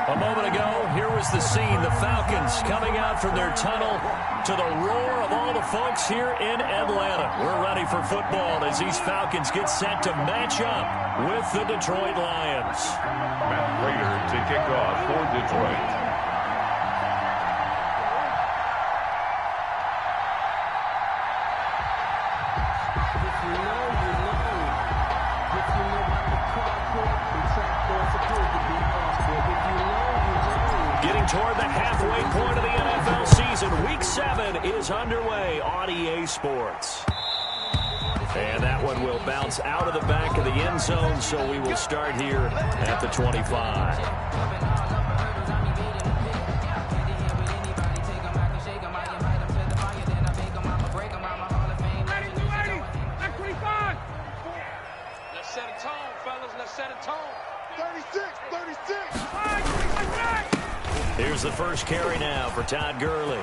A moment ago, here was the scene. The Falcons coming out from their tunnel to the roar of all the folks here in Atlanta. We're ready for football as these Falcons get set to match up with the Detroit Lions. Matt Prater to kick off for Detroit. Getting toward the halfway point of the NFL season. Week 7 is underway on EA Sports. And that one will bounce out of the back of the end zone, so we will start here at the 25. Let's set a tone, fellas. Let's set a tone. 36. Here's the first carry now for Todd Gurley.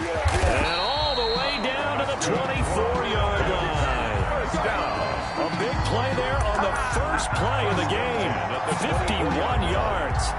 And all the way down to the 24-yard line. A big play there on the first play of the game. 51 yards.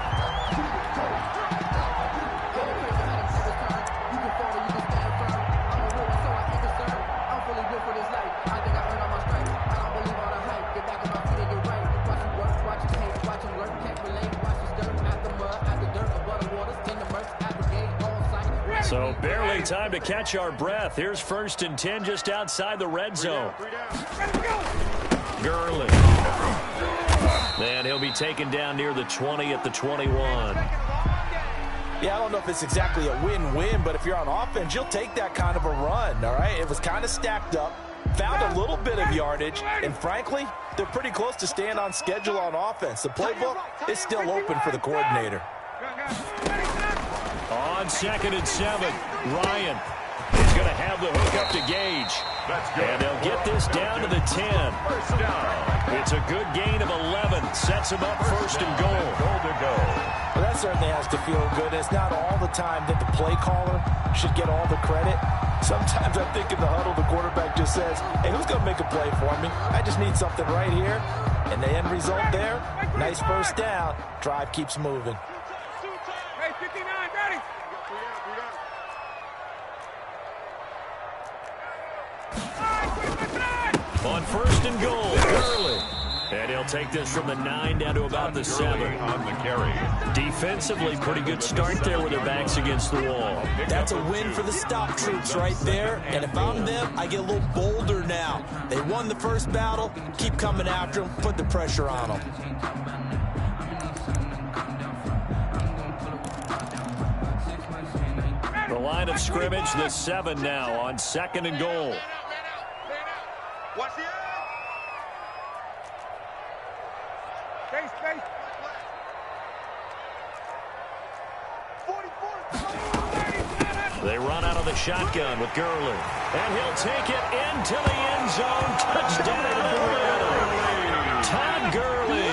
So barely time to catch our breath. Here's 1st and 10 just outside the red zone. Gurley. And he'll be taken down near the 20 at the 21. Yeah, I don't know if it's exactly a win-win, but if you're on offense, you'll take that kind of a run, all right? It was kind of stacked up, found a little bit of yardage, and frankly, they're pretty close to staying on schedule on offense. The playbook is still open for the coordinator. On 2nd and 7, Ryan is going to have the hook up to Gage. And they'll get this down to the 10. First down. It's a good gain of 11. Sets him up 1st and goal. Goal to go. Well, that certainly has to feel good. It's not all the time that the play caller should get all the credit. Sometimes I think in the huddle, the quarterback just says, hey, who's going to make a play for me? I just need something right here. And the end result there, nice first down. Drive keeps moving. Hey, 59, ready. On 1st and goal, Gurley. And he'll take this from the 9 down to about the 7. On the carry. Defensively, pretty good start there with their backs against the wall. That's a win for the stop troops right there. And if I'm them, I get a little bolder now. They won the first battle. Keep coming after them. Put the pressure on them. The line of scrimmage, the 7 now on 2nd and goal. Watch the Space. 44. They run out of the shotgun with Gurley. And he'll take it into the end zone. Touchdown. Todd Gurley.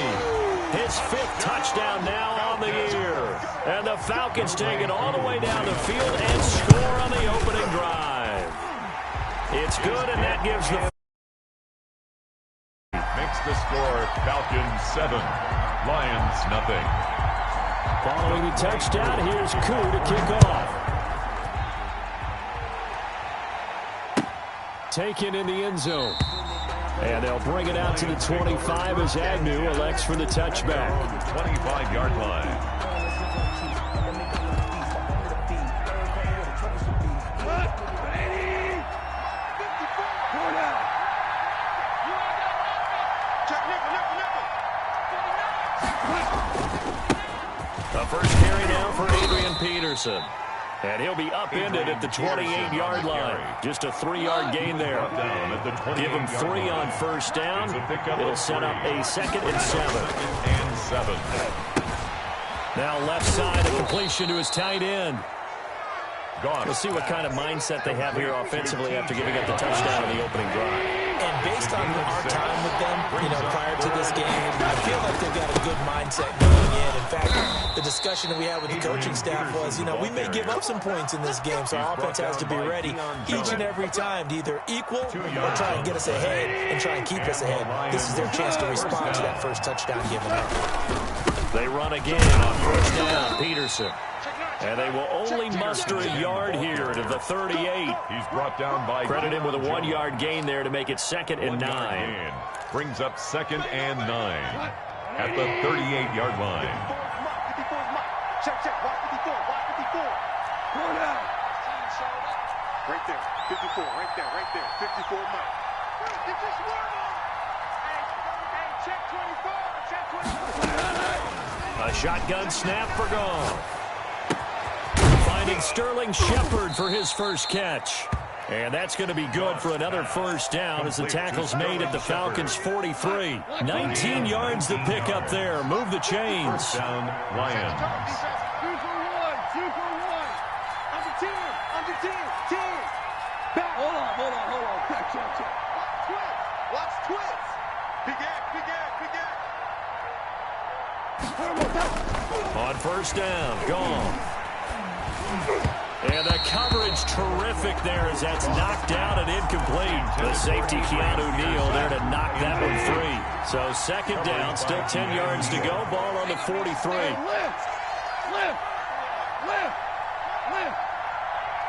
His 5th touchdown now on the year. And the Falcons take it all the way down the field and score on the opening drive. It's good, and that gives the... Makes the score Falcons 7, Lions nothing. Following the touchdown, here's Koo to kick off. Taken in the end zone. And they'll bring it out to the 25 as Agnew elects for the touchback. 25-yard line. The first carry now for Adrian Peterson. And he'll be upended at the 28-yard line. Just a 3-yard gain there. Give him 3 on first down. It'll set up a 2nd and 7. Now left side, a completion to his tight end. We'll see what kind of mindset they have here offensively after giving up the touchdown in the opening drive. And based on our time with them, prior to this game, I feel like they've got a good mindset going in. In fact, the discussion that we had with the coaching staff was, you know, we may give up some points in this game, so our offense has to be ready each and every time to either equal or try and get us ahead and try and keep us ahead. This is their chance to respond to that first touchdown given up. They run again on first down, Peterson. And they will only muster a yard here to the 38. He's brought down by credit him with a 1-yard gain there to make it 2nd and 9. Brings up 2nd and 9 at the 38-yard line. Check, watch 54, watch 54. Going out. Right there, 54, right there, 54 Mike. Get this one on. Hey, check 24, check 24. A shotgun snap for Goff. Finding Sterling Shepard for his first catch. And that's going to be good for another first down as the tackle's made at the Falcons' 43. 19 yards to pick up there. Move the chains. First down, Lions. 2 for 1, 2 for 1. Under 10, under 10, 10. Back. Hold on. Check. Watch twist. Big gap. On first down, Goff. And the coverage terrific there as that's knocked out and incomplete. The safety, Keanu Neal, there to knock that one free. So 2nd down, still 10 yards to go. Ball on the 43. Lift.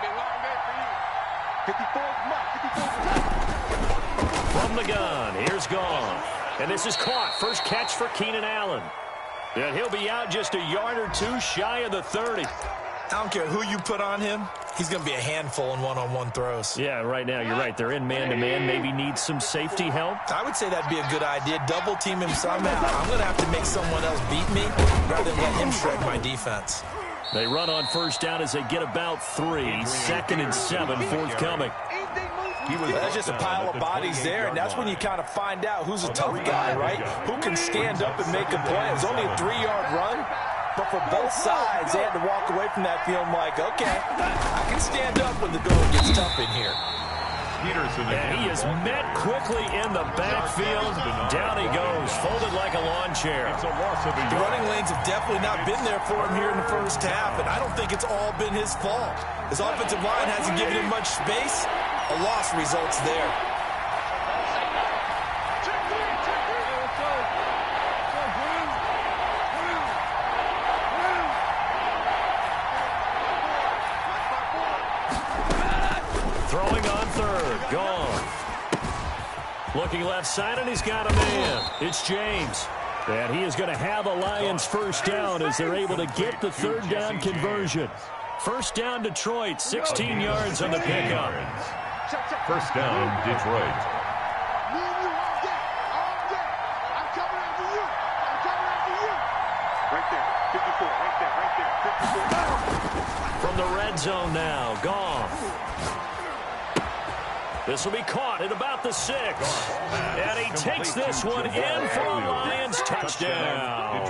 Been a long day for you. 54. From the gun, here's Goff. And this is caught. First catch for Keenan Allen. And he'll be out just a yard or two shy of the 30. I don't care who you put on him. He's going to be a handful in one-on-one throws. Yeah, right now, you're right. They're in man-to-man. Maybe needs some safety help. I would say that'd be a good idea. Double team him somehow. I'm going to have to make someone else beat me rather than let him shred my defense. They run on first down as they get about 3. 2nd and 7 forthcoming. That's just a pile of bodies there, and that's when you kind of find out who's a tough guy, right? Who can stand up and make a play. It was only a 3-yard run. But for both sides, they had to walk away from that feeling like, okay, I can stand up when the going gets tough in here. And he is met quickly in the backfield. Down he goes, folded like a lawn chair. The running lanes have definitely not been there for him here in the first half, and I don't think it's all been his fault. His offensive line hasn't given him much space. A loss results there. Throwing on third. Gone. Looking left side, and he's got a man. It's James. And he is going to have a Lions first down as they're able to get the 3rd down conversion. First down, Detroit. 16 yards on the pickup. First down, Detroit. I'm coming after you. Right there, 54. From the red zone now, Goff. This will be caught at about the 6. And he takes this one in for a Lions touchdown.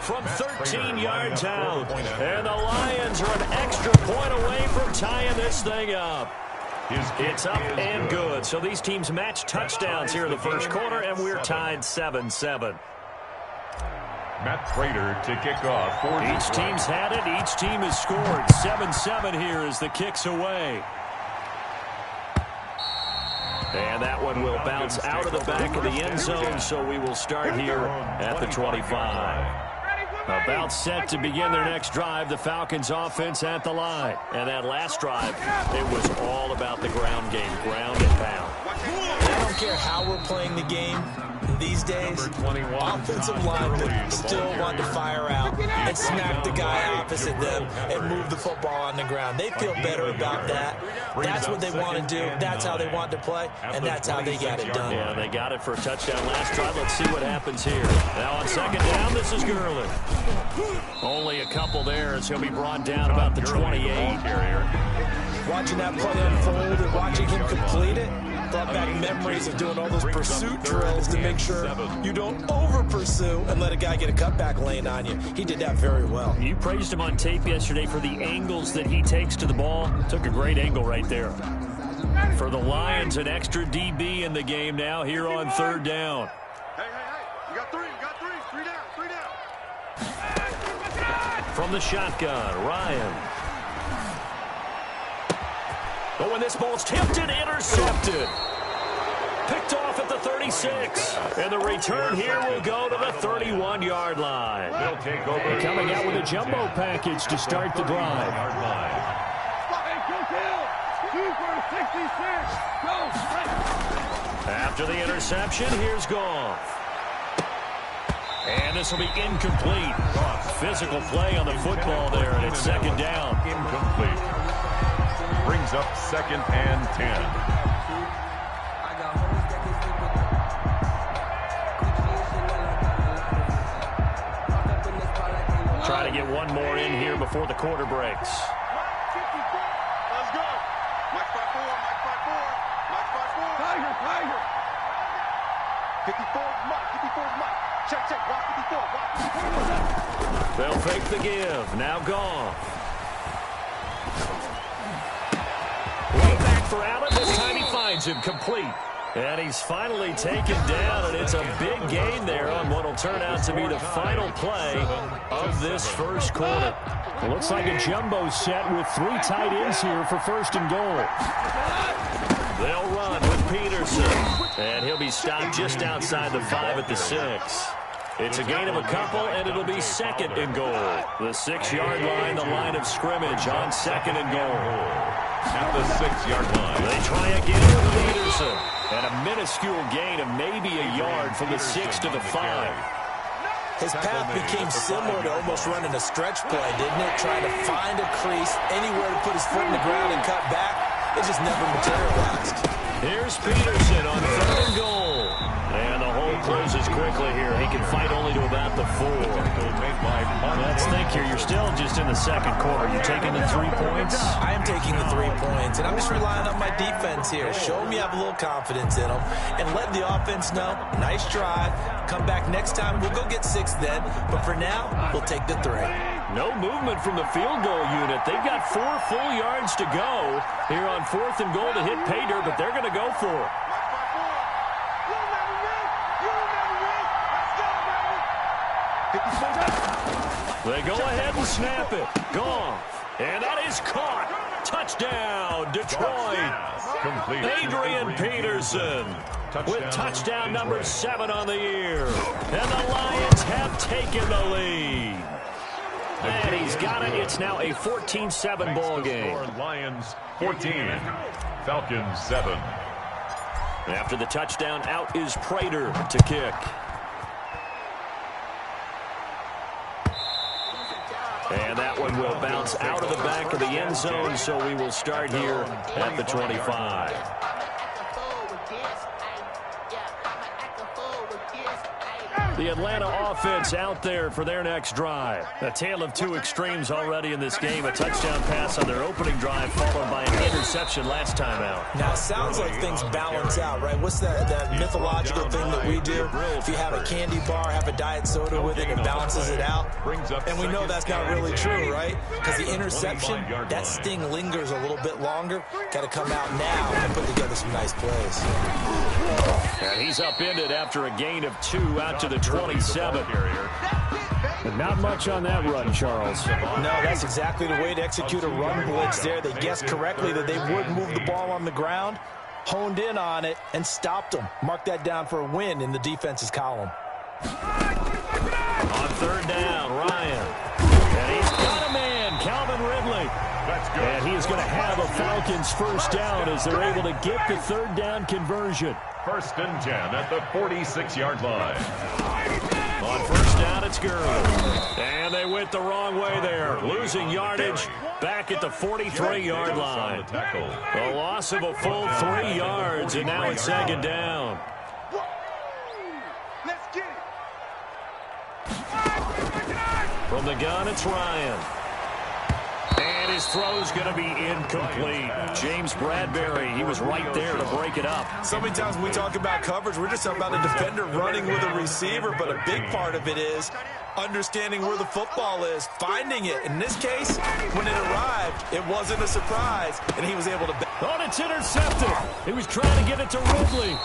From 13 yards out. And the Lions are an extra point away from tying this thing up. It's up and good. So these teams match touchdowns here in the first quarter, and we're tied 7-7. Matt Prater to kick off. Each team's had it. Each team has scored. 7-7 here as the kick's away. And that one will bounce out of the back of the end zone, so we will start here at the 25. About set to begin their next drive, the Falcons offense at the line. And that last drive, it was all about the ground game, ground and pound. I don't care how we're playing the game these days. Offensive linemen still want to fire out and smack the guy opposite them and move the football on the ground. They feel better about that. That's what they want to do. That's how they want to play, and that's how they got it done. Yeah, they got it for a touchdown last drive. Let's see what happens here. Now on 2nd down, this is Gurley. Only a couple there as he'll be brought down about the 28. Watching that play unfold and watching him complete it brought back memories of doing all those pursuit drills to make sure you don't over-pursue and let a guy get a cutback lane on you. He did that very well. You praised him on tape yesterday for the angles that he takes to the ball. Took a great angle right there. For the Lions, an extra DB in the game now here on 3rd down. Hey. You got three. 3 down. from the shotgun. Ryan. Oh, and this ball's tipped and intercepted. Picked off at the 36. And the return here will go to the 31-yard line. They'll take over. Coming out with a jumbo package to start the drive. After the interception, here's Goff. And this will be incomplete. Physical play on the football there, and it's second down. Incomplete. Brings up 2nd and 10. Try to get one more in here before the quarter breaks. Let's go. Mike 5-4, Mike 5-4, Mike 5-4. Tiger. 54, Mike, 54, Mike. Check, watch 54, watch 54. They'll fake the give. Now Goff. Way back for Allen. This time he finds him complete. And he's finally taken down, and it's a big gain there on what will turn out to be the final play of this first quarter. It looks like a jumbo set with 3 tight ends here for 1st and goal. They'll run with Peterson, and he'll be stopped just outside the 5 at the 6. It's a gain of a couple, and it'll be 2nd and goal. The 6-yard line, the line of scrimmage on 2nd and goal. At the 6-yard line. They try again with Peterson. And a minuscule gain of maybe a yard from the 6 to the 5. His path became similar to almost running a stretch play, didn't it? Trying to find a crease, anywhere to put his foot in the ground and cut back. It just never materialized. Here's Peterson on 3rd and goal. And the hole closes quickly here. He can fight only to about the 4. Let's think here. You're still just in the 2nd quarter. You're taking the 3 points? I am taking the 3 points, and I'm just relying on my defense here. Show me I have a little confidence in them, and let the offense know, nice drive. Come back next time. We'll go get 6 then. But for now, we'll take the 3. No movement from the field goal unit. They've got 4 full yards to go here on 4th and goal to hit pay dirt, but they're going to go for it. They go ahead and snap it. Goff. And that is caught. Touchdown, Detroit. Adrian Peterson with touchdown number 7 on the year. And the Lions have taken the lead. And he's got it. It's now a 14-7 ball game. Lions 14, Falcons 7. After the touchdown, out is Prater to kick. And that one will bounce out of the back of the end zone, so we will start here at the 25. The Atlanta offense out there for their next drive. A tale of 2 extremes already in this game. A touchdown pass on their opening drive, followed by an interception last time out. Now, it sounds like things balance out, right? What's that mythological thing that we do? If you have a candy bar, have a diet soda with it, it balances it out. And we know that's not really true, right? Because the interception, that sting lingers a little bit longer. Got to come out now and put together some nice plays. And he's upended after a gain of 2 out to the 27. And not much on that run, Charles. No, that's exactly the way to execute a run blitz there. They guessed correctly that they would move the ball on the ground, honed in on it, and stopped them. Mark that down for a win in the defense's column. On 3rd down, Ryan. And he's got a man, Calvin Ridley. And he is going to have a Falcons first down as they're able to get the 3rd down conversion. 1st and 10 at the 46-yard line. On 1st down, it's Gurley. And they went the wrong way there. Losing yardage back at the 43-yard line. A loss of a full 3 yards, and now it's 2nd down. Let's get it. From the gun, it's Ryan. And his throw's going to be incomplete. James Bradbury, he was right there to break it up. So many times when we talk about coverage, we're just talking about a defender running with a receiver, but a big part of it is understanding where the football is, finding it. In this case, when it arrived, it wasn't a surprise, and he was able to... Oh, it's intercepted. He was trying to get it to Ridley.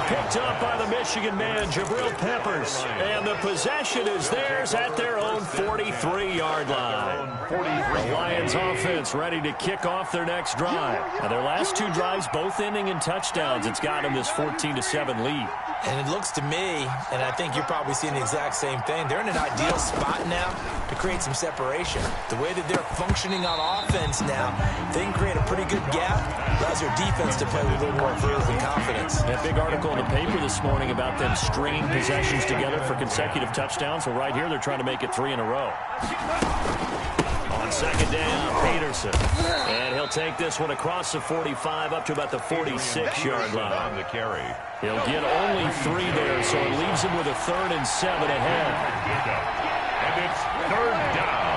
Picked up by the Michigan man, Jabril Peppers. And the the possession is theirs at their own 43-yard line. The Lions offense ready to kick off their next drive. Now, their last two drives both ending in touchdowns. It's got them this 14-7 lead. And it looks to me, and I think you're probably seeing the exact same thing, they're in an ideal spot now to create some separation. The way that they're functioning on offense now, they can create a pretty good gap, allows their defense to play with a little more verve and confidence. That big article in the paper this morning about them stringing possessions together for consecutive touchdowns. Well, right here, they're trying to make it 3 in a row. On second down, Peterson. And he'll take this one across the 45 up to about the 46-yard line. On the carry. He'll get only 3 there, so it leaves him with a 3rd and 7 ahead. And it's 3rd down.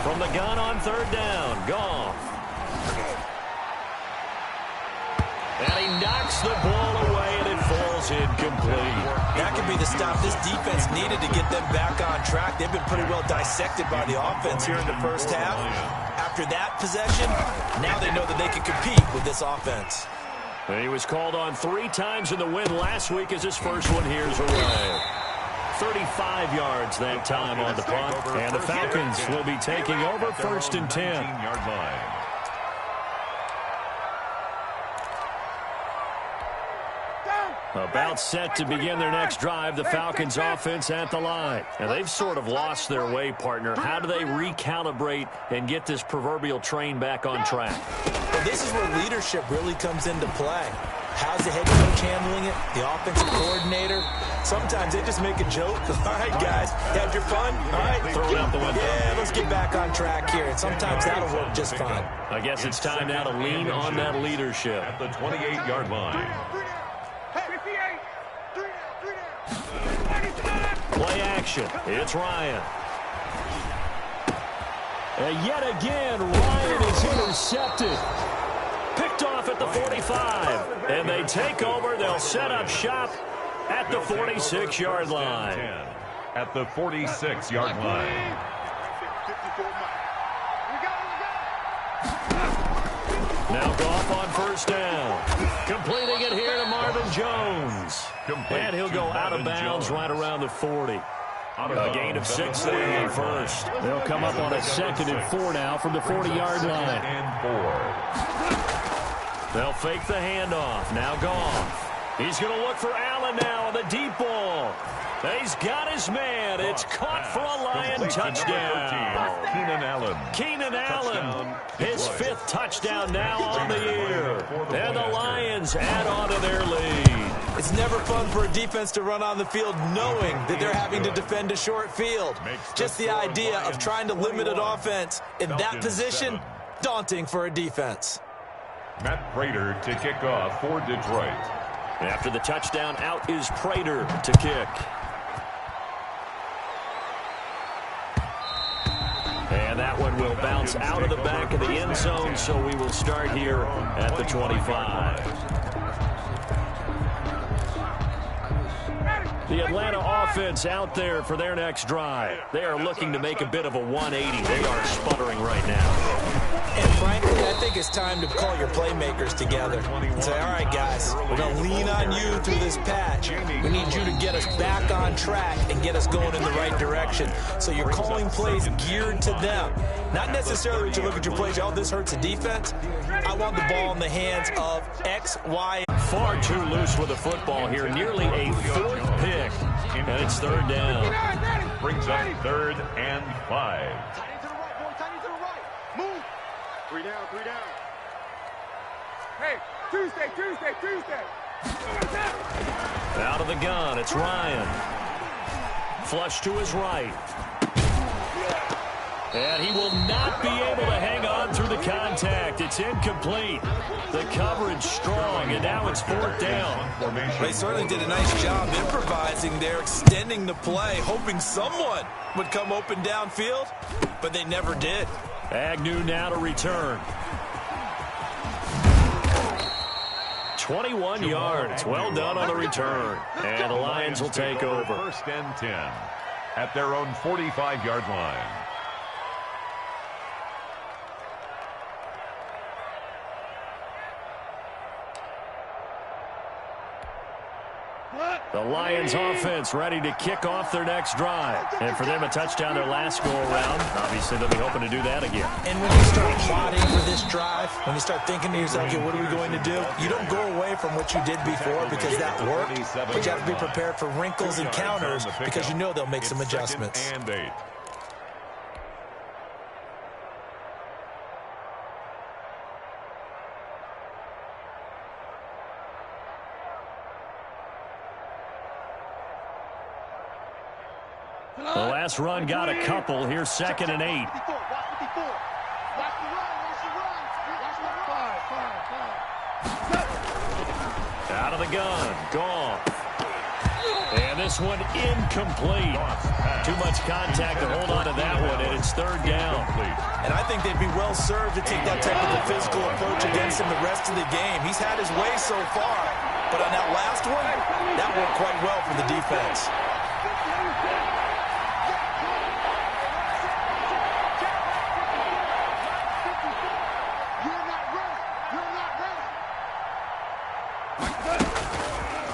From the gun on 3rd down, Goff. And he knocks the ball away, and it falls incomplete. That could be the stop this defense needed to get them back on track. They've been pretty well dissected by the offense here in the first half. After that possession, now they know that they can compete with this offense. And he was called on 3 times in the win last week as his first one here's away. 35 yards that time on the punt. And the Falcons will be taking over 1st and 10. About set to begin their next drive, the Falcons offense at the line. And they've sort of lost their way, partner. How do they recalibrate and get this proverbial train back on track? Well, this is where leadership really comes into play. How's the head coach handling it? The offensive coordinator? Sometimes they just make a joke. All right, guys, had your fun? All right, throw it out the window. Yeah, let's get back on track here. And sometimes that'll work just fine. I guess it's time now to lean on that leadership. At the 28-yard line. Play action. It's Ryan. And yet again, Ryan is intercepted. Picked off at the 45. And they take over. They'll set up shop at the 46-yard line. At the 46-yard line. Now Goff on 1st down. Completing it here to Marvin Jones. And he'll go out of bounds right around the 40. A gain of 6 there on 1st. They'll come up on a 2nd and 4 now from the 40-yard line. They'll fake the handoff. Now Goff. He's going to look for Allen now on the deep ball. He's got his man. It's caught for a Lion touchdown. Keenan Allen, his 5th touchdown now on the year. And the Lions add on to their lead. It's never fun for a defense to run on the field knowing that they're having to defend a short field. Just the idea of trying to limit an offense in that position, daunting for a defense. Matt Prater to kick off for Detroit. After the touchdown, out is Prater to kick. And that one will bounce out of the back of the end zone, so we will start here at the 25. The Atlanta offense out there for their next drive. They are looking to make a bit of a 180. They are sputtering right now. And frankly, I think it's time to call your playmakers together and say, all right, guys, we're going to lean on you through this patch. We need you to get us back on track and get us going in the right direction. So you're calling plays geared to them. Not necessarily when you look at your plays, oh, this hurts the defense. I want the ball in the hands of X, Y. Far too loose with the football here. Nearly a 4th pick. And it's 3rd down. Brings up 3rd and 5. Tight end to the right, boy. Tight end to the right. Move. 3 down, 3 down. Hey, Tuesday. Out of the gun, it's Ryan. Flush to his right. And he will not be able to hang on through the contact. It's incomplete. The coverage strong, and now it's 4th down. They certainly did a nice job improvising there, extending the play, hoping someone would come open downfield, but they never did. Agnew now to return. 21 yards. Well done on the return. And the Lions will take over. 1st and 10 at their own 45-yard line. The Lions offense ready to kick off their next drive. And for them, a touchdown their last go-around. Obviously, they'll be hoping to do that again. And when you start plotting for this drive, when you start thinking to yourself, okay, what are we going to do? You don't go away from what you did before because that worked. But you have to be prepared for wrinkles and counters because you know they'll make some adjustments. And 8. The last run got a couple. Here's 2nd and 8. Out of the gun. Gone. And this one incomplete. Too much contact to hold on to that one, and it's 3rd down. And I think they'd be well served to take that type of a physical approach against him the rest of the game. He's had his way so far, but on that last one, that worked quite well for the defense.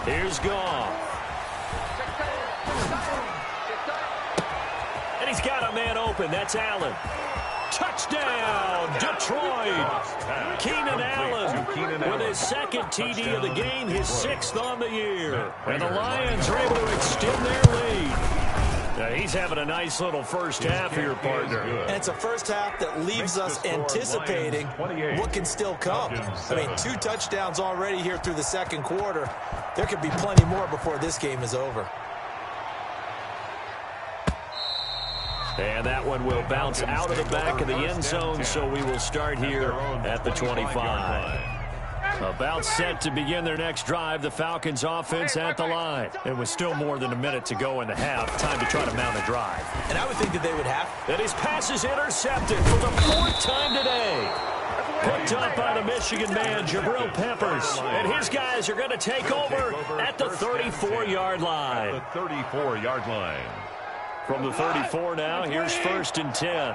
Here's Goff. And he's got a man open. That's Allen. Touchdown, Detroit. Keenan Allen with his 2nd TD of the game, his 6th on the year. And the Lions are able to extend their lead. Now, he's having a nice little first half here, partner. And it's a first half that leaves us anticipating what can still come. I mean, 2 touchdowns already here through the 2nd quarter. There could be plenty more before this game is over. And that one will bounce out of the back of the end zone, so we will start here at the 25. About set to begin their next drive, the Falcons offense at the line. And with still more than a minute to go in the half, time to try to mount a drive. And I would think that they would have. And his pass is intercepted for the 4th time today. Picked up by the Michigan man, Jabril Peppers. And his guys are going to take over at the 34-yard line. The 34-yard line. From the 34 now, here's 1st and 10.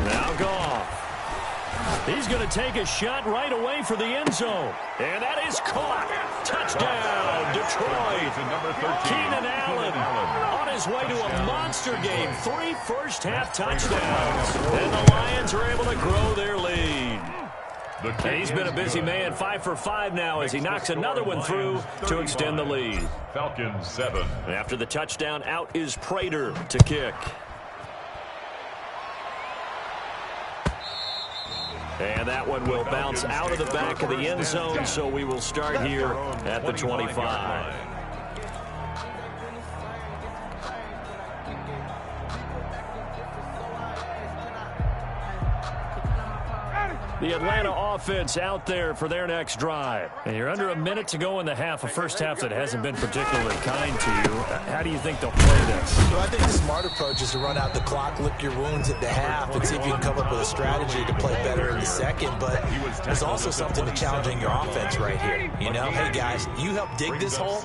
Now Goff. He's going to take a shot right away for the end zone. And that is caught. Touchdown, Detroit. Keenan Allen on his way to a monster game. 3 first-half touchdowns. And the Lions are able to grow their lead. And he's been a busy man, 5 for 5 now as he knocks another one through to extend the lead. Falcons 7. And after the touchdown, out is Prater to kick. And that one will bounce out of the back of the end zone, so we will start here at the 25. The Atlanta offense out there for their next drive. And you're under a minute to go in the half, a first half that hasn't been particularly kind to you. How do you think they'll play this? Well, I think the smart approach is to run out the clock, lick your wounds at the half, and see if you can come up with a strategy to play better in the second. But there's also something to challenging your offense right here. You know, hey, guys, you help dig this hole.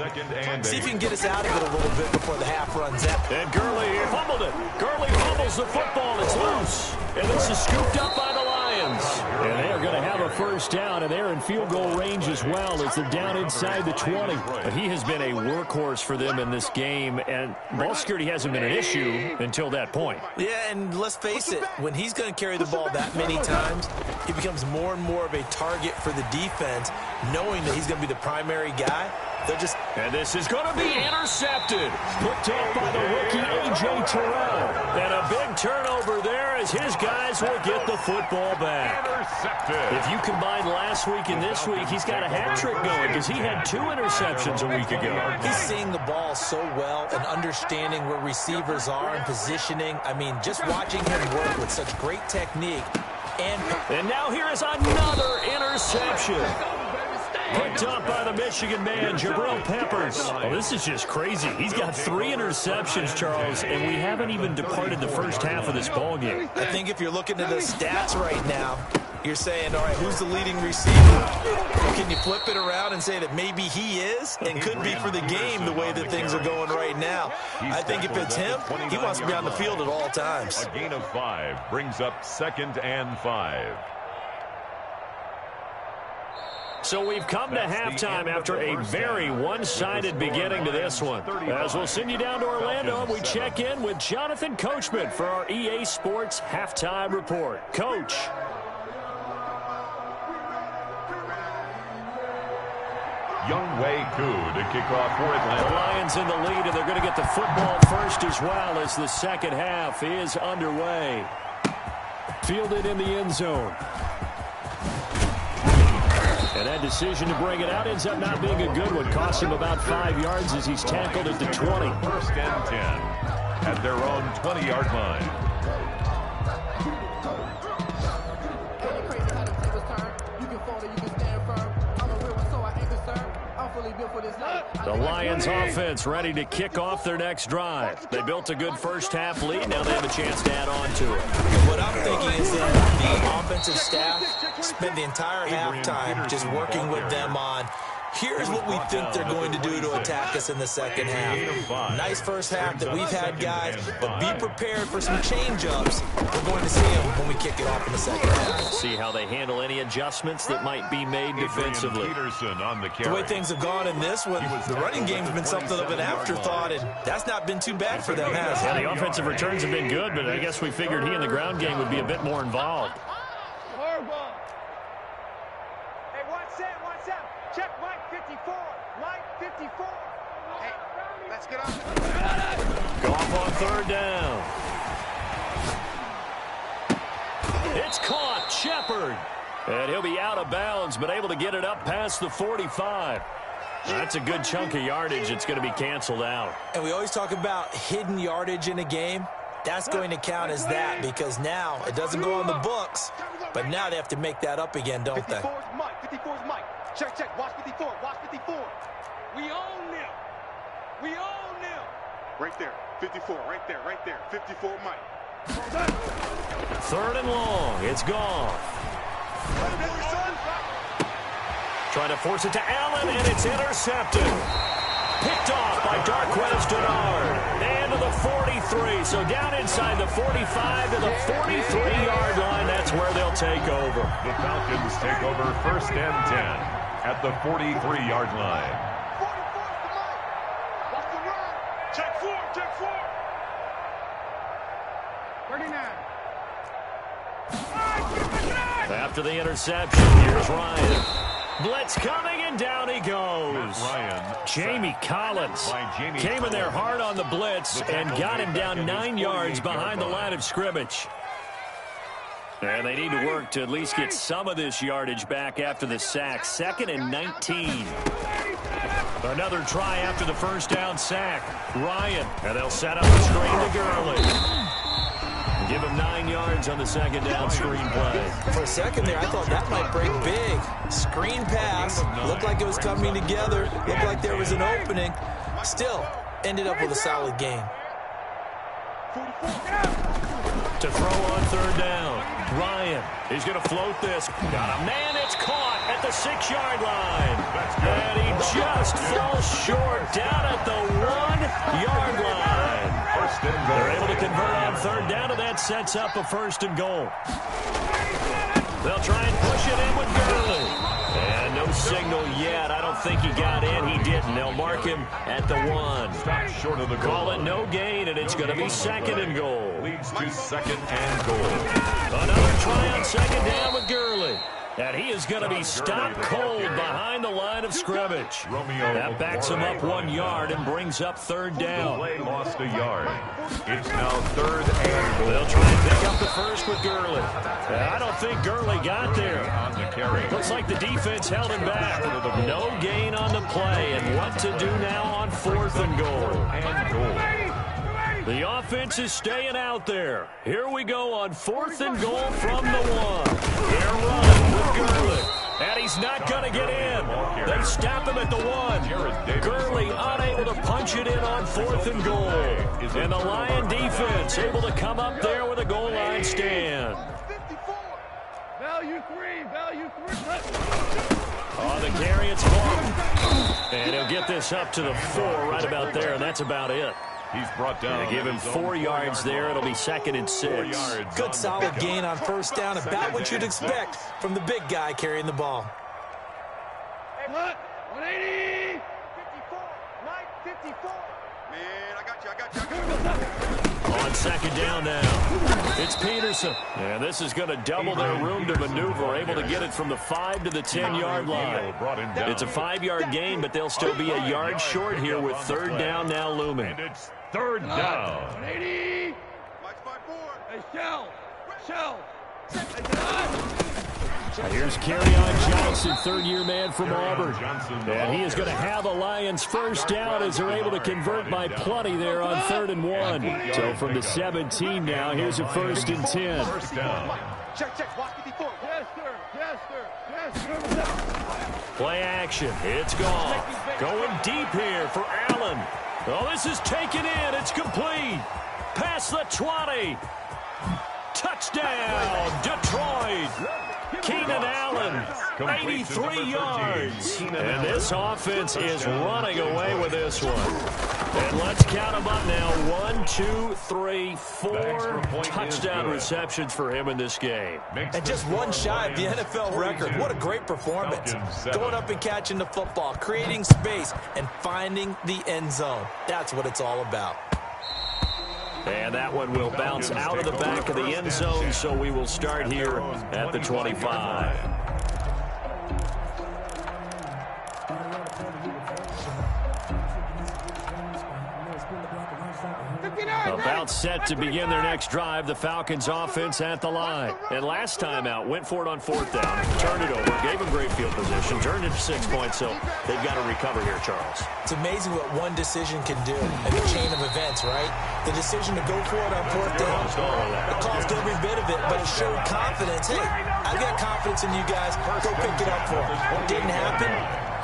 See if you can get us out of it a little bit before the half runs out. And Gurley fumbled it. Gurley fumbles the football. It's loose. And this is scooped up by the Lions. And they are going to have a first down, and they're in field goal range as well as they're down inside the 20. But he has been a workhorse for them in this game, and ball security hasn't been an issue until that point. Yeah, and let's face it, when he's going to carry the ball that many times, he becomes more and more of a target for the defense, knowing that he's going to be the primary guy. And this is going to be intercepted. Picked off by the rookie A.J. Terrell. And a big turnover there as his guys will get the football back. Intercepted. If you combine last week and this week, he's got a hat trick going because he had 2 interceptions a week ago. He's seeing the ball so well and understanding where receivers are and positioning. I mean, just watching him work with such great technique. And now here is another interception. Picked up by the Michigan man, Jabril Peppers. Oh, this is just crazy. He's got 3 interceptions, Charles, and we haven't even departed the first half of this ballgame. I think if you're looking at the stats right now, you're saying, all right, who's the leading receiver? Can you flip it around and say that maybe he is and could be for the game the way that things are going right now? I think if it's him, he wants to be on the field at all times. A gain of 5 brings up 2nd and 5. So we've come to halftime after a very one-sided beginning to this one. As we'll send you down to Orlando, we check in with Jonathan Coachman for our EA Sports Halftime Report. Coach. Younghoe Koo to kick off for Atlanta. The Lions in the lead, and they're going to get the football first as well as the second half is underway. Fielded in the end zone. And that decision to bring it out ends up not being a good one. Cost him about 5 yards as he's tackled at the 20. First and 10 at their own 20-yard line. The Lions offense ready to kick off their next drive. They built a good first half lead. Now they have a chance to add on to it. What I'm thinking is that the offensive staff spent the entire halftime just working with them on, here's what we think they're going to do to attack us in the second half. Nice first half that we've had, guys, but be prepared for some change-ups. We're going to see them when we kick it off in the second half. See how they handle any adjustments that might be made defensively. The way things have gone in this one, the running game's been something of an afterthought, and that's not been too bad for them, has it? Yeah, the offensive returns have been good, but I guess we figured he in the ground game would be a bit more involved. Hey, what's up? Check Mike 54. Mike 54. Hey, let's get on. Goff on third down. It's caught. Shepard. And he'll be out of bounds, but able to get it up past the 45. That's a good chunk of yardage. It's going to be canceled out. And we always talk about hidden yardage in a game. That's going to count as that because now it doesn't go on the books, but now they have to make that up again, don't they? 54's Mike. 54's Mike. Check. Watch 54. Watch 54. We own them. We own them. Right there. 54. Right there. 54 Mike. Third and long. It's gone. Trying to force it to Allen, and it's intercepted. Picked off by Darquez Denard. And to the 43. So down inside the 45 to the 43-yard line. That's where they'll take over. The Falcons take over first and 10 at the 43-yard line. 44's the Mike. Watch the run. Check 4. 39. After the interception, here's Ryan. Blitz coming, and down he goes. Jamie Collins came in there hard on the blitz and got him down 9 yards behind the line of scrimmage. And they need to work to at least get some of this yardage back after the sack. 2nd and 19. Another try after the first down sack. Ryan, and they'll set up the screen to Gurley. Give him 9 yards on the second down screen play. For a second there, I thought that might break big. Screen pass. Looked like it was coming together. Looked like there was an opening. Still, ended up with a solid game. To throw on third down. Ryan, he's going to float this. Got a man, it's caught at the 6-yard line. And he just falls short down at the 1-yard line. They're able to convert on third down, and that sets up a first and goal. They'll try and push it in with Gurley. And no signal yet. I don't think he got in. He didn't. They'll mark him at the 1. Stop short of the goal. Call it no gain, and it's going to be second and goal. Leads to second and goal. Another try on second down with Gurley. And he is going to be stopped cold behind the line of scrimmage. That backs him up 1 yard and brings up third down. Play lost a yard. It's now third and goal. They'll try and pick up the first with Gurley. I don't think Gurley got there. On the carry. Looks like the defense held him back. No gain on the play. And what to do now on 4th and goal. And goal. The offense is staying out there. Here we go on 4th and goal from the 1. They're running with Gurley. And he's not going to get in. They stop him at the 1. Gurley unable to punch it in on 4th and goal. And the Lion defense able to come up there with a goal line stand. Value 3. On the carry, it's Clark. And he'll get this up to the 4 right about there, and that's about it. He's brought down. They give him 4 yards there. It'll be 2nd and 6. Good solid gain on first down. About what you'd expect from the big guy carrying the ball. 180. 54. Mike, 54. Man, I got you. On second down now, it's Peterson. And this is going to double their room to maneuver, able to get it from the 5 to the 10-yard line. It's a 5-yard gain, but they'll still be a yard short here with third down now looming. And it's third down. 180. Mike's by 4. Hey, Shell. Here's Kerryon Johnson, third-year man from Auburn. And he is going to have the Lions first down as they're able to convert by plenty there on 3rd and 1. So from the 17 now, here's a 1st and 10. First down. Check. Watch 54. Yes, sir. Play action. It's gone. Going deep here for Allen. Oh, this is taken in. It's complete. Past the 20. Touchdown, Detroit. Keenan Allen, 83 yards. And this offense is running away with this one. And let's count them up now. 1, 2, 3, 4 touchdown receptions for him in this game. And just one shy of the NFL record. What a great performance. Going up and catching the football, creating space, and finding the end zone. That's what it's all about. And that one will bounce out of the back of the end zone, so we will start here at the 25. About set to begin their next drive, the Falcons offense at the line. And last time out, went for it on 4th down, turned it over, gave them great field position, turned it to 6 points, so they've got to recover here, Charles. It's amazing what one decision can do in the chain of events, right? The decision to go for it on 4th down, it caused every bit of it, but it showed confidence. Hey, I've got confidence in you guys. Go pick it up for them. Didn't happen.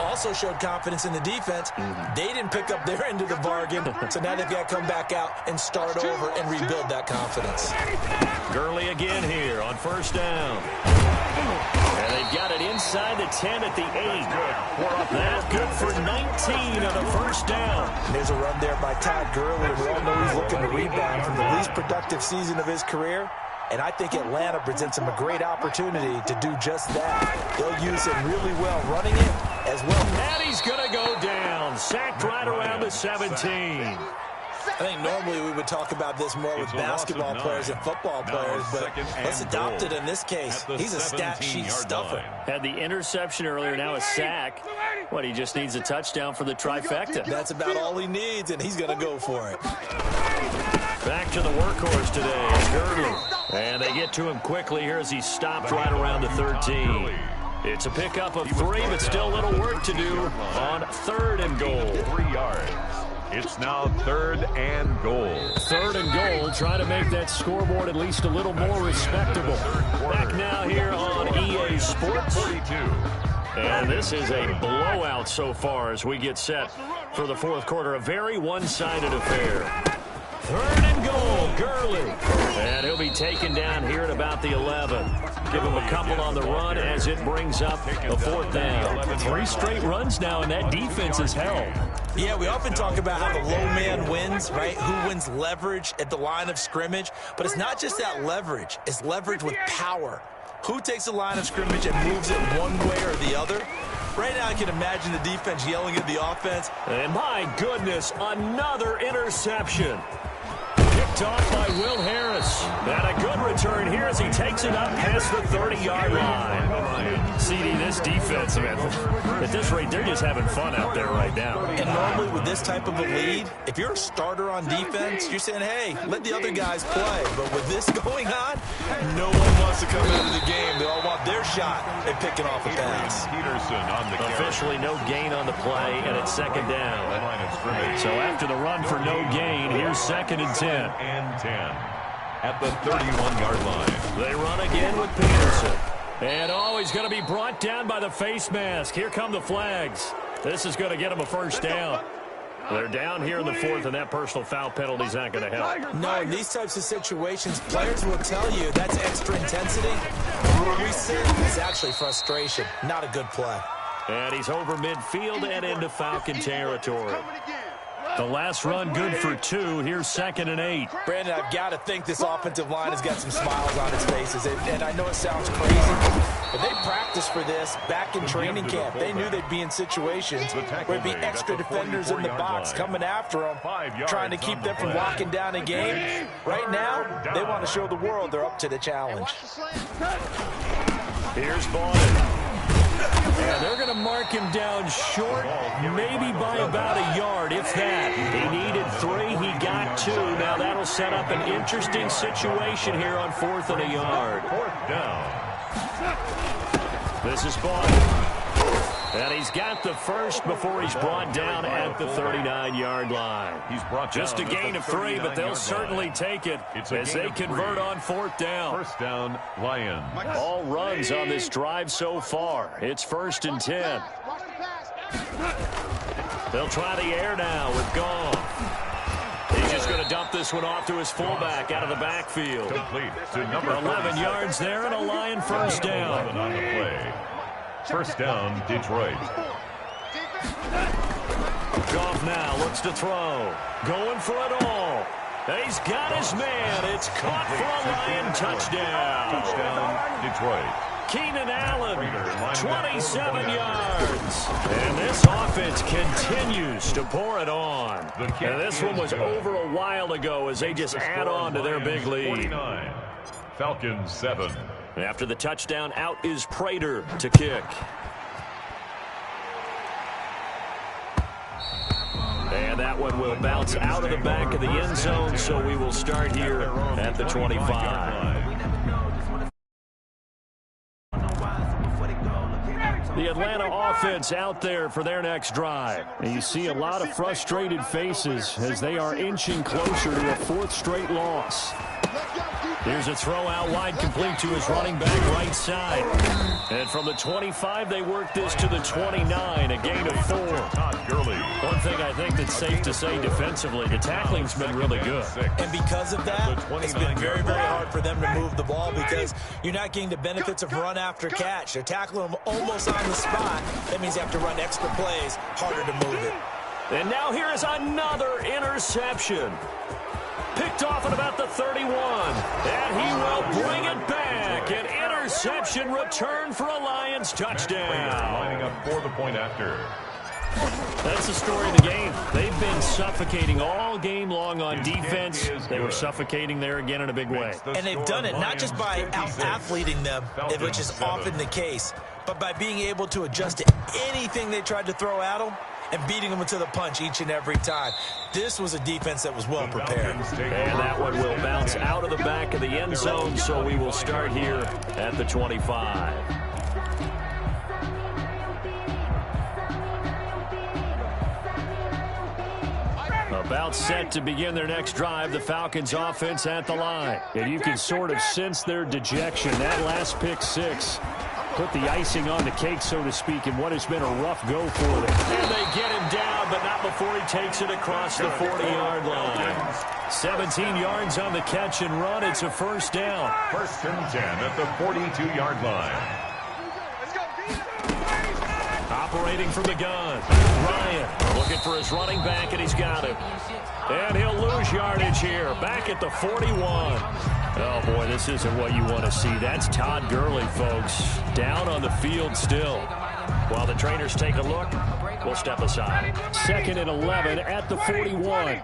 Also showed confidence in the defense. They didn't pick up their end of the bargain, so now they've got to come back out and start over and rebuild that confidence. Gurley again here on 1st down. And they've got it inside the 10 at the 8. That's good for 19 on the 1st down. And there's a run there by Todd Gurley. We all know he's looking to rebound from the least productive season of his career. And I think Atlanta presents him a great opportunity to do just that. They'll use him really well running it as well. And he's going to go down. Sacked right around the 17. I think normally we would talk about this more with basketball players and football players, but let's adopt it in this case. He's a stat sheet stuffer. Had the interception earlier, now a sack. What, he just needs a touchdown for the trifecta. That's about all he needs, and he's going to go for it. Back to the workhorse today, Gurley. And they get to him quickly here as he stopped right around the 13. It's a pickup of 3, but still a little work to do on 3rd and goal. 3 yards. It's now 3rd and goal. 3rd and goal, trying to make that scoreboard at least a little more respectable. Back now here on EA Sports. 42. And this is a blowout so far as we get set for the 4th quarter. A very one-sided affair. 3rd and goal, Gurley. And he'll be taken down here at about the 11. Give him a couple on the run as it brings up a 4th down. 3 straight runs now, and that defense is held. Yeah, we often talk about how the low man wins, right? Who wins leverage at the line of scrimmage. But it's not just that leverage. It's leverage with power. Who takes the line of scrimmage and moves it one way or the other? Right now I can imagine the defense yelling at the offense. And my goodness, another interception. Picked off by Will Harris. And a good return here as he takes it up past the 30-yard line. CD, this defense, man, at this rate, they're just having fun out there right now. And normally with this type of a lead, if you're a starter on defense, you're saying, hey, let the other guys play. But with this going on, no one wants to come out of the game. They all want their shot at picking off a pass. Peterson on the carry. Officially no gain on the play, and it's 2nd down. So after the run for no gain, here's 2nd and 10. And 10 at the 31-yard line. They run again with Peterson. And he's going to be brought down by the face mask. Here come the flags. This is going to get him a 1st down. They're down here in the 4th, and that personal foul penalty is not going to help. No, in these types of situations, players will tell you that's extra intensity. Where we sit, it's actually frustration. Not a good play. And he's over midfield and into Falcon territory. The last run good for 2. Here's 2nd and 8. Brandon, I've got to think this offensive line has got some smiles on its faces. And I know it sounds crazy, but they practiced for this back in training camp. They knew they'd be in situations where there'd be extra defenders in the box coming after them, trying to keep them from locking down a game. Right now, they want to show the world they're up to the challenge. Here's Vaughn. And they're going to mark him down short, maybe by about a yard, if that. He needed 3. He got 2. Now that'll set up an interesting situation here on 4th and a yard. 4th down. This is Vaughn. And he's got the first before he's brought down at the 39-yard line. Just a gain of 3, but they'll certainly take it as they convert on 4th down. 1st down, Lions. All runs on this drive so far. It's 1st and 10. They'll try the air now with Goff. He's just going to dump this one off to his fullback out of the backfield. Complete to number 11 yards there and a Lion first down. On the play. 1st down, Detroit. Goff now looks to throw. Going for it all. He's got his man. It's caught for a Lion touchdown. Touchdown, Detroit. Keenan Allen, 27 yards. And this offense continues to pour it on. And this one was over a while ago as they just add on to their big lead. Falcons 7. After the touchdown, out is Prater to kick. And that one will bounce out of the back of the end zone, so we will start here at the 25. The Atlanta offense out there for their next drive. And you see a lot of frustrated faces as they are inching closer to a 4th straight loss. Here's a throw out wide, complete to his running back right side. And from the 25, they work this to the 29, a gain of 4. One thing I think that's safe to say defensively, the tackling's been really good. And because of that, it's been very, very hard for them to move the ball because you're not getting the benefits of run after catch. They're tackling them almost on the spot. That means you have to run extra plays, harder to move it. And now here is another interception. Picked off at about the 31. And he will bring it back. An interception return for a Lions touchdown. Lining up for the point after. That's the story of the game. They've been suffocating all game long on defense. They were suffocating there again in a big way. And they've done it not just by out-athleting them, which is often the case, but by being able to adjust to anything they tried to throw at them and beating them to the punch each and every time. This was a defense that was well prepared. And that one will bounce out of the back of the end zone, so we will start here at the 25. About set to begin their next drive, the Falcons offense at the line. And you can sort of sense their dejection. That last pick 6 put the icing on the cake, so to speak, in what has been a rough go for them. And they get him down, but not before he takes it across the 40-yard line. 17 yards on the catch and run. It's a first down. 1st and 10 at the 42-yard line. Operating from the gun. Ryan looking for his running back, and he's got him. And he'll lose yardage here. Back at the 41. Oh, boy, this isn't what you want to see. That's Todd Gurley, folks. Down on the field still. While the trainers take a look, we'll step aside. 2nd and 11 at the 41.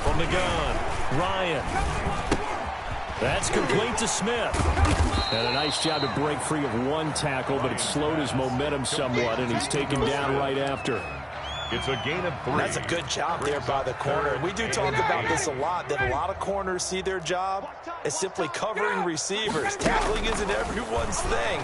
From the gun, Ryan. That's complete to Smith. And a nice job to break free of one tackle, but it slowed his momentum somewhat, and he's taken down right after. It's a gain of 3. That's a good job there by the corner. We do talk about this a lot, that a lot of corners see their job as simply covering receivers. Tackling isn't everyone's thing.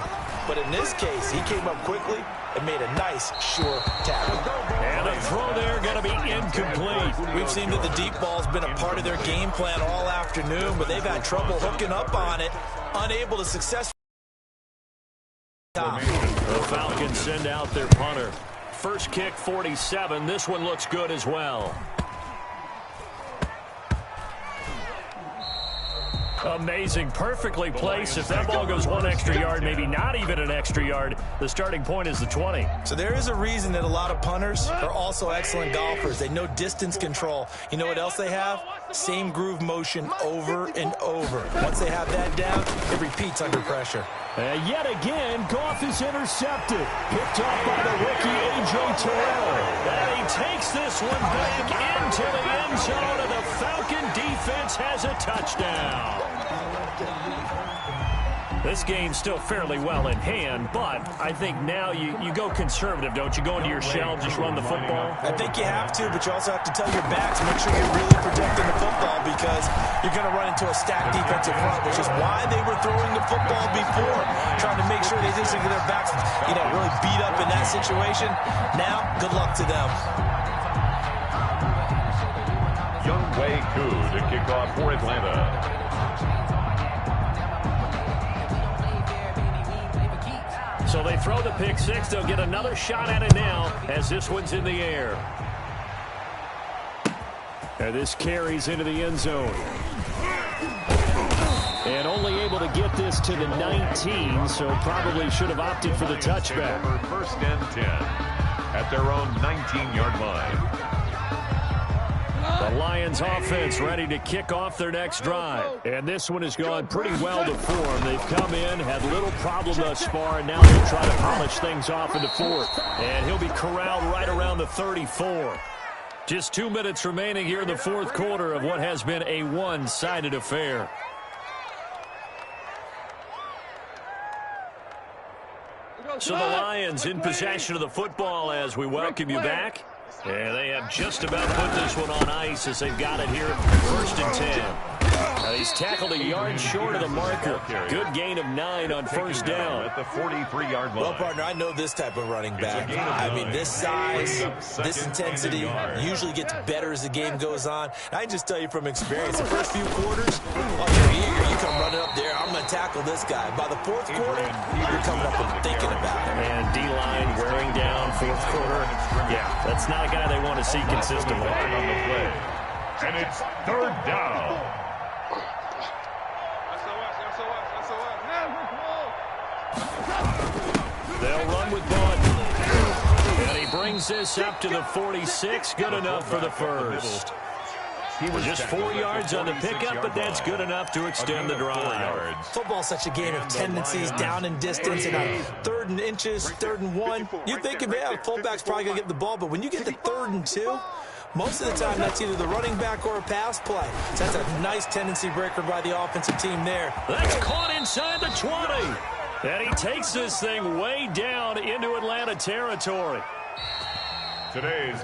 But in this case, he came up quickly and made a nice, sure tackle. And a throw there going to be incomplete. We've seen that the deep ball's been a part of their game plan all afternoon, but they've had trouble hooking up on it, unable to successfully. The Falcons send out their punter. First kick, 47. This one looks good as well. Amazing. Perfectly placed. If that ball goes one extra yard, maybe not even an extra yard, the starting point is the 20. So there is a reason that a lot of punters are also excellent golfers. They know distance control. You know what else they have? Same groove motion over and over. Once they have that down, it repeats under pressure. And yet again, Goff is intercepted. Picked off by the rookie, A.J. Terrell. And he takes this one back into the end zone, and the Falcon defense has a touchdown. This game's still fairly well in hand, but I think now you go conservative, don't you? Go into your shell, just run the football? I think you have to, but you also have to tell your backs, make sure you're really protecting the football because you're going to run into a stacked defensive front, which is why they were throwing the football before, trying to make sure they didn't get their backs, really beat up in that situation. Now, good luck to them. Young Wei Koo to kick off for Atlanta. So they throw the pick six. They'll get another shot at it now as this one's in the air. And this carries into the end zone. And only able to get this to the 19, so probably should have opted for the touchback. First and 10 at their own 19-yard line. The Lions offense ready to kick off their next drive. And this one has gone pretty well to form. They've come in, had little problem thus far, and now they'll try to polish things off in the fourth. And he'll be corralled right around the 34. Just 2 minutes remaining here in the fourth quarter of what has been a one-sided affair. So the Lions in possession of the football as we welcome you back. And they have just about put this one on ice as they've got it here first and 10. He's tackled a yard short of the marker. Good gain of 9 on first down. At the 43-yard line. Well, partner, I know this type of running back. I mean, this size, this intensity usually gets better as the game goes on. And I can just tell you from experience, the first few quarters, you come running up there, I'm going to tackle this guy. By the fourth quarter, you're coming up and thinking about it. And D-line wearing down fourth quarter. Yeah, that's not a guy they want to see consistently. On the play. And it's third down. They'll run with Bud. And he brings this up to the 46. Good enough for the first. He was just 4 yards on the pickup, but that's good enough to extend the drive. Football's such a game of tendencies, down in distance, and on 3rd and inches, 3rd and 1. You think, fullback's probably going to get the ball, but when you get to 3rd and 2, most of the time that's either the running back or a pass play. So that's a nice tendency breaker by the offensive team there. That's caught inside the 20. And he takes this thing way down into Atlanta territory. Today's